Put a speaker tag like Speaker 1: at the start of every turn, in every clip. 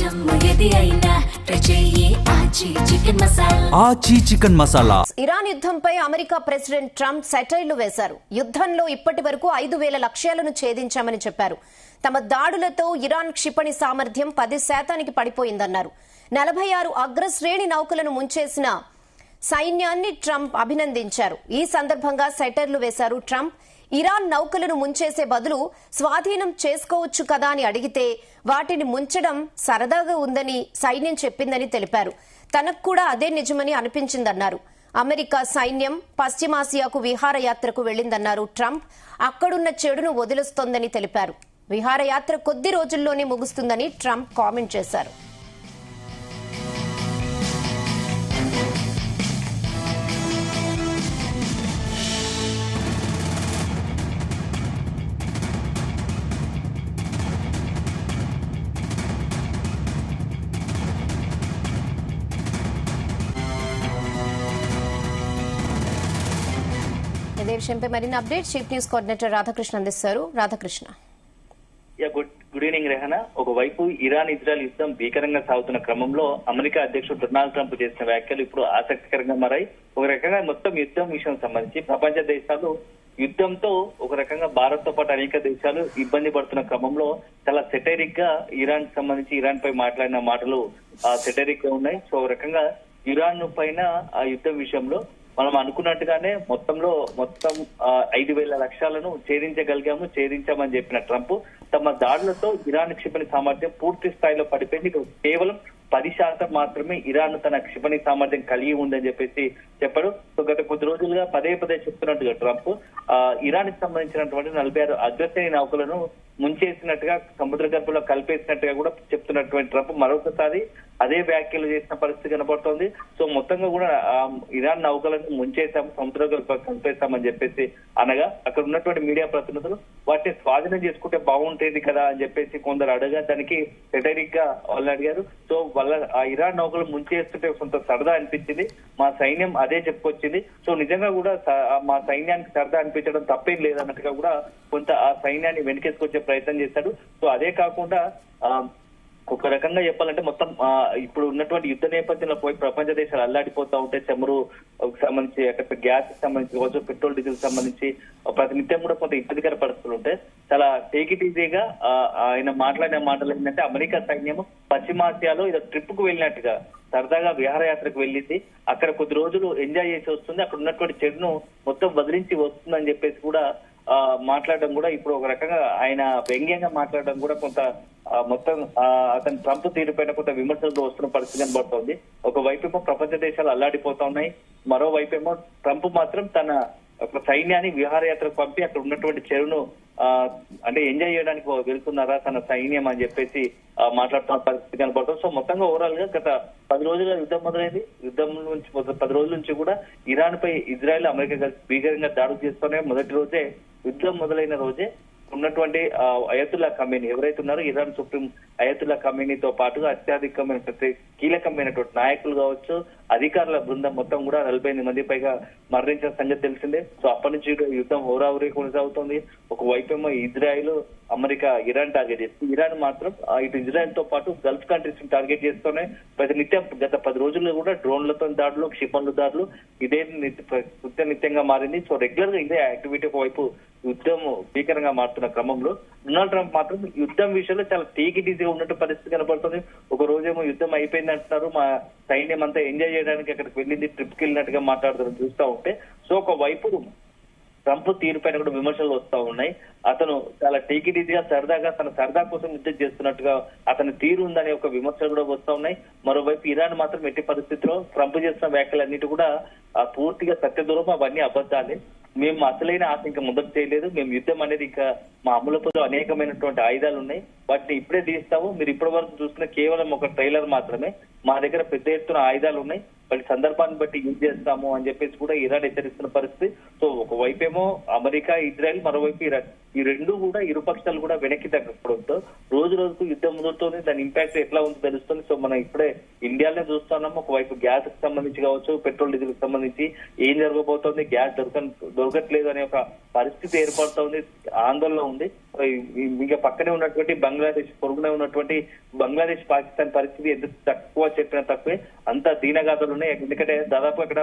Speaker 1: ఆచి chicken masala.
Speaker 2: Iran యుద్ధంపై America president Trump సెటైర్లు వేశారు. యుద్ధంలో ఇప్పటి వరకు 5,000 లక్ష్యాలను ఛేదించామని చెప్పారు. తమ దాడులతో ఇరాన్ క్షిపణి సామర్థ్యం 10% పడిపోయిందన్నారు. 46 అగ్రశ్రేణి నౌకలను ముంచేసిన సైన్యాన్ని ట్రంప్ అభినందించారు. ఈ సందర్భంగా సెటైర్లు వేశారు ట్రంప్. ఇరాన్ నౌకలను ముంచేసే బదులు స్వాధీనం చేసుకోవచ్చు కదా అని అడిగితే వాటిని ముంచడం సరదాగా ఉందని సైన్యం చెప్పిందని తెలిపారు. తనకు కూడా అదే నిజమని అనిపించిందన్నారు. అమెరికా సైన్యం పశ్చిమాసియాకు విహారయాత్రకు వెళ్లిందన్నారు ట్రంప్. అక్కడున్న చెడును వదిలేస్తోందని తెలిపారు. విహారయాత్ర కొద్ది రోజుల్లోనే ముగుస్తుందని ట్రంప్ కామెంట్ చేశారు. ఇదే విషయంపై మరిన్ని update chief news coordinator Radhakrishna అందిస్తారు. రాధాకృష్ణ.
Speaker 3: Good evening Rehana. ఒకవైపు ఇరాన్ ఇజ్రాయెల్ యుద్ధం భీకరంగా సాగుతున్న క్రమంలో అమెరికా అధ్యక్షుడు డొనాల్డ్ ట్రంప్ చేసిన వ్యాఖ్యలు ఇప్పుడు ఆసక్తికరంగా మారాయి. ఒక రకంగా మొత్తం యుద్ధం విషయం సంబంధించి ప్రపంచ దేశాలు యుద్ధంతో ఒక రకంగా భారత్ తో పాటు అనేక దేశాలు ఇబ్బంది పడుతున్న క్రమంలో చాలా సెటైరిక్ గా ఇరాన్ సంబంధించి ఇరాన్ పై మాట్లాడిన మాటలు సెటైరిక్ గా ఉన్నాయి. సో ఒక రకంగా ఇరాన్ పైన ఆ యుద్ధం విషయంలో మనం అనుకున్నట్టుగానే మొత్తం 5,000 లక్ష్యాలను ఛేదించామని చెప్పిన ట్రంప్ తమ దాడులతో ఇరాన్ క్షిపణి సామర్థ్యం పూర్తి స్థాయిలో పడిపోయింది. కేవలం 10% మాత్రమే ఇరాన్ తన క్షిపణి సామర్థ్యం కలిగి ఉందని చెప్పేసి చెప్పారు. సో గత కొద్ది రోజులుగా పదే చెప్తున్నట్టుగా ట్రంప్ ఇరాన్ కి సంబంధించినటువంటి 46 అగ్రశ్రేణి నౌకలను ముంచేసినట్టుగా సముద్ర గర్భంలో కలిపేసినట్టుగా కూడా చెప్తున్నటువంటి ట్రంప్ మరొకసారి అదే వ్యాఖ్యలు చేసిన పరిస్థితి కనబడుతోంది. సో మొత్తంగా కూడా ఇరాన్ నౌకలను ముంచేసాము, సముద్ర గర్భ కలిపేస్తామని చెప్పేసి అనగా అక్కడ ఉన్నటువంటి మీడియా ప్రతినిధులు వాటిని స్వాధీనం చేసుకుంటే బాగుంటేది కదా అని చెప్పేసి కొందరు అడగా దానికి సెటైరిక్ గా వాళ్ళు అడిగారు. సో వాళ్ళ ఆ ఇరాన్ నౌకలు ముంచేస్తుంటే కొంత సరదా అనిపించింది, మా సైన్యం అదే చెప్పుకొచ్చింది. సో నిజంగా కూడా మా సైన్యానికి సరదా అనిపించడం తప్పేం లేదన్నట్టుగా కూడా కొంత ఆ సైన్యాన్ని వెనకేసుకొచ్చే ప్రయత్నం చేశాడు. సో అదే కాకుండా ఒక రకంగా చెప్పాలంటే మొత్తం ఇప్పుడు ఉన్నటువంటి యుద్ధ నేపథ్యంలో పోయి ప్రపంచ దేశాలు అల్లాడిపోతా ఉంటే చమురు సంబంధించి అక్కడ గ్యాస్ సంబంధించి కావచ్చు, పెట్రోల్ డీజిల్ సంబంధించి ప్రతినిత్యం కూడా కొంత ఇబ్బందికర పరిస్థితులు ఉంటాయి. చాలా టేక్ ఇట్ ఈజీగా ఆయన మాట్లాడిన మాటలు ఏంటంటే అమెరికా సైన్యం పశ్చిమాసియాలో ఇది ట్రిప్ కు వెళ్ళినట్టుగా సరదాగా విహారయాత్రకు వెళ్ళింది, అక్కడ కొద్ది రోజులు ఎంజాయ్ చేసి వస్తుంది, అక్కడ ఉన్నటువంటి చెడును మొత్తం వదిలించి వస్తుందని చెప్పేసి కూడా మాట్లాడడం కూడా ఇప్పుడు ఒక రకంగా ఆయన వ్యంగ్యంగా మాట్లాడడం కూడా కొంత మొత్తం అతని ట్రంప్ తీరుపైన కొంత విమర్శలతో వస్తున్న పరిస్థితి కనబడుతోంది. ఒకవైపేమో ప్రపంచ దేశాలు అల్లాడిపోతా ఉన్నాయి, మరోవైపేమో ట్రంప్ మాత్రం తన సైన్యాన్ని విహారయాత్రకు పంపి అక్కడ ఉన్నటువంటి చెరువును అంటే ఎంజాయ్ చేయడానికి వెళ్తున్నారా తన సైన్యం అని చెప్పేసి మాట్లాడుతున్న పరిస్థితి కనబడుతుంది. సో మొత్తంగా ఓవరాల్ గా గత 10 రోజులుగా యుద్ధం మొదలైంది. యుద్ధం నుంచి 10 రోజుల నుంచి కూడా ఇరాన్ పై ఇజ్రాయెల్ అమెరికా కలిసి భీకరంగా దాడులు చేస్తూనే మొదటి రోజే యుద్ధం మొదలైన రోజే ఉన్నటువంటి అయతుల్లా ఖమేనీ ఎవరైతే ఉన్నారో ఇరాన్ సుప్రీం అయతుల్లా ఖమేనీతో పాటుగా అత్యధికమైన కీలకమైనటువంటి నాయకులు కావచ్చు, అధికారుల బృందం మొత్తం కూడా 48 మంది పైగా మరణించిన సంగతి తెలిసిందే. సో అప్పటి నుంచి యుద్ధం హోరాహోరీ కొనసాగుతుంది. ఒకవైపేమో ఇజ్రాయెల్ అమెరికా ఇరాన్ టార్గెట్ చేస్తుంది, ఇరాన్ మాత్రం ఇటు ఇజ్రాయెల్ తో పాటు గల్ఫ్ కంట్రీస్ టార్గెట్ చేస్తూనే ప్రతినిత్యం గత 10 రోజుల్లో కూడా డ్రోన్లతో దాడులు, క్షిపణుల దాడులు ఇదే నిత్యంగా మారింది. సో రెగ్యులర్ గా ఇదే యాక్టివిటీ ఒకవైపు యుద్ధం భీకరంగా మారుతున్న క్రమంలో డొనాల్డ్ ట్రంప్ మాత్రం యుద్ధం విషయంలో చాలా టేక్ ఇట్ ఈజీగా ఉన్నట్టు పరిస్థితి కనబడుతుంది. ఒక రోజేమో యుద్ధం అయిపోయింది అంటున్నారు, మా సైన్యం అంతా ఎంజాయ్ చేయడానికి అక్కడికి వెళ్ళింది, ట్రిప్ కి వెళ్ళినట్టుగా మాట్లాడుతారు చూస్తూ ఉంటే. సో ఒకవైపు ట్రంప్ తీరుపైన కూడా విమర్శలు వస్తూ ఉన్నాయి. అతను చాలా టేక్ ఇట్ ఈజీగా సరదాగా తన సరదా కోసం యుద్ధం చేస్తున్నట్టుగా అతని తీరు ఉందనే ఒక విమర్శలు కూడా వస్తూ ఉన్నాయి. మరోవైపు ఇరాన్ మాత్రం ఎట్టి పరిస్థితిలో ట్రంప్ చేసిన వ్యాఖ్యలన్నిటి కూడా పూర్తిగా సత్యదూరం, అవన్నీ అబద్ధాలే, మేము అసలైన ఆశ ఇంకా ముందుకు చేయలేదు, మేము యుద్ధం అనేది ఇంకా మా అమలులో అనేకమైనటువంటి ఆయుధాలు ఉన్నాయి, వాటిని ఇప్పుడే తీస్తాము, మీరు ఇప్పటి వరకు చూస్తున్న కేవలం ఒక ట్రైలర్ మాత్రమే, మా దగ్గర పెద్ద ఎత్తున ఆయుధాలు ఉన్నాయి, వాటి సందర్భాన్ని బట్టి యూజ్ చేస్తాము అని చెప్పేసి కూడా ఇరాన్ హెచ్చరిస్తున్న పరిస్థితి. సో ఒకవైపేమో అమెరికా ఇజ్రాయెల్, మరోవైపు ఇరాన్, ఈ రెండు కూడా ఇరుపక్షాలు కూడా వెనక్కి తగ్గకపోవడంతో రోజు రోజుకు యుద్ధం ముదురుతోంది, దాని ఇంపాక్ట్ ఎట్లా ఉందో తెలుస్తుంది. సో మనం ఇప్పుడే ఇండియాలోనే చూస్తున్నాము, ఒకవైపు గ్యాస్ కి సంబంధించి కావచ్చు, పెట్రోల్ డీజిల్ కి సంబంధించి ఏం జరగబోతోంది, గ్యాస్ దొరకట్లేదు అనే ఒక పరిస్థితి ఏర్పడుతోంది, ఆందోళన ఉంది. ఇంకా పక్కనే ఉన్నటువంటి బంగ్లాదేశ్, పొరుగునే ఉన్నటువంటి బంగ్లాదేశ్ పాకిస్తాన్ పరిస్థితి ఎంత తక్కువ చెప్పినా తక్కువే, అంత దీనగాథలు ఉన్నాయి. ఎందుకంటే దాదాపు అక్కడ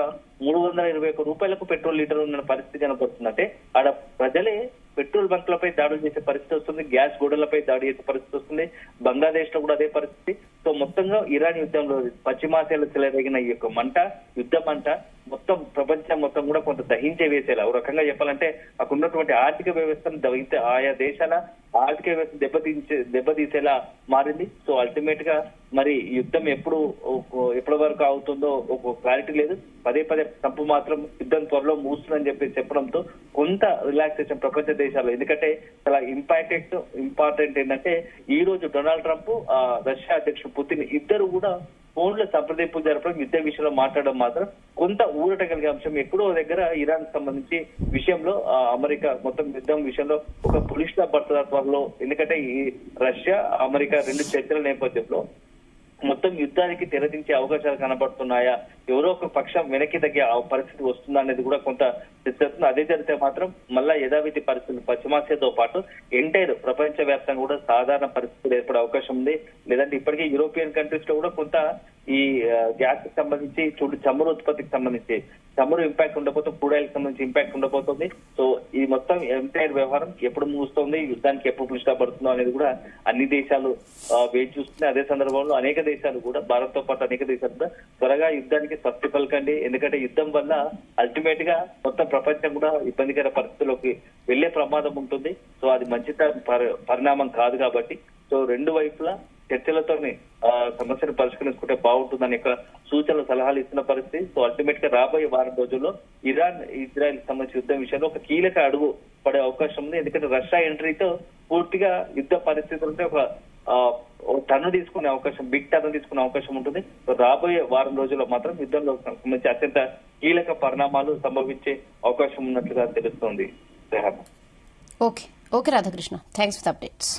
Speaker 3: 321 రూపాయలకు పెట్రోల్ లీటర్ ఉన్న పరిస్థితి కనపడుతుందంటే ఆడ ప్రజలే పెట్రోల్ బంక్లపై దాడులు చేసే పరిస్థితి వస్తుంది, గ్యాస్ గోడలపై దాడి చేసే పరిస్థితి వస్తుంది. బంగ్లాదేశ్ లో కూడా అదే పరిస్థితి. సో మొత్తంగా ఇరాన్ యుద్ధంలో పశ్చిమాసియాలో చెలరేగిన ఈ యొక్క మంట, యుద్ధ మంట మొత్తం ప్రపంచం మొత్తం కూడా కొంత దహించే వేసేలా, ఒక రకంగా చెప్పాలంటే అక్కడ ఉన్నటువంటి ఆర్థిక వ్యవస్థను ఆయా దేశాల ఆర్థిక వ్యవస్థ దెబ్బతీసేలా మారింది. సో అల్టిమేట్ గా మరి యుద్ధం ఎప్పటి వరకు అవుతుందో ఒక క్లారిటీ లేదు. పదే ట్రంప్ మాత్రం యుద్ధం త్వరలో ముగుస్తుందని చెప్పడంతో కొంత రిలాక్సేషన్ ప్రపంచ దేశాలు. ఎందుకంటే చాలా ఇంపార్టెంట్ ఏంటంటే ఈ రోజు డొనాల్డ్ ట్రంప్, రష్యా అధ్యక్షుడు పుతిన్ ఇద్దరు కూడా ఫోన్లో సంప్రదింపులు జరపడం, యుద్ధ విషయంలో మాట్లాడడం మాత్రం కొంత ఊరట కలిగే అంశం. ఎక్కడో దగ్గర ఇరాన్ సంబంధించి విషయంలో అమెరికా మొత్తం యుద్ధం విషయంలో ఒక పులిష్ల పడుతున్న త్వరలో. ఎందుకంటే ఈ రష్యా అమెరికా రెండు చర్చల నేపథ్యంలో మొత్తం యుద్ధానికి తెరదించే అవకాశాలు కనబడుతున్నాయా, ఎవరో ఒక పక్షం వెనక్కి తగ్గే పరిస్థితి వస్తుందా అనేది కూడా కొంత చర్చ. అదే జరిగితే మాత్రం మళ్ళా యథావిధి పరిస్థితులు పశ్చిమాసియాతో పాటు ఎంటైర్ ప్రపంచ వ్యాప్తంగా కూడా సాధారణ పరిస్థితులు ఏర్పడే అవకాశం ఉంది. లేదంటే ఇప్పటికే యూరోపియన్ కంట్రీస్ లో కూడా కొంత ఈ గ్యాస్ కి సంబంధించి చమురు ఉత్పత్తికి సంబంధించి చమురు ఇంపాక్ట్ ఉండబోతుంది, క్రూడ్ ఆయిల్ కి సంబంధించి ఇంపాక్ట్ ఉండబోతుంది. సో ఈ మొత్తం ఎంటైర్ వ్యవహారం ఎప్పుడు ముగుస్తుంది, యుద్ధానికి ఎప్పుడు పుష్టిపడుతుందో అనేది కూడా అన్ని దేశాలు వేచి చూస్తున్నాయి. అదే సందర్భంలో అనేక దేశాలు కూడా, భారత్ తో పాటు అనేక దేశాలు కూడా త్వరగా యుద్ధానికి స్వస్తి పలకండి. ఎందుకంటే యుద్ధం వల్ల అల్టిమేట్ గా మొత్తం ప్రపంచం కూడా ఇబ్బందికర పరిస్థితుల్లోకి వెళ్లే ప్రమాదం ఉంటుంది. సో అది మంచి పరిణామం కాదు కాబట్టి సో రెండు వైపులా చర్చలతోనే సమస్యను పరిష్కరించుకుంటే బాగుంటుందని యొక్క సూచనలు, సలహాలు ఇస్తున్న పరిస్థితి. సో అల్టిమేట్ గా రాబోయే వారం రోజుల్లో ఇరాన్ ఇజ్రాయెల్ సంబంధించి యుద్ధం విషయంలో ఒక కీలక అడుగు పడే అవకాశం ఉంది. ఎందుకంటే రష్యా ఎంట్రీతో పూర్తిగా యుద్ధ పరిస్థితులతో ఒక టర్న్ తీసుకునే అవకాశం, బిగ్ టర్న్ తీసుకునే అవకాశం ఉంటుంది. రాబోయే వారం రోజుల్లో మాత్రం యుద్ధంలో సంబంధించి అత్యంత కీలక పరిణామాలు సంభవించే అవకాశం ఉన్నట్లుగా తెలుస్తోంది.
Speaker 2: Okay Radhakrishna, thanks for the updates.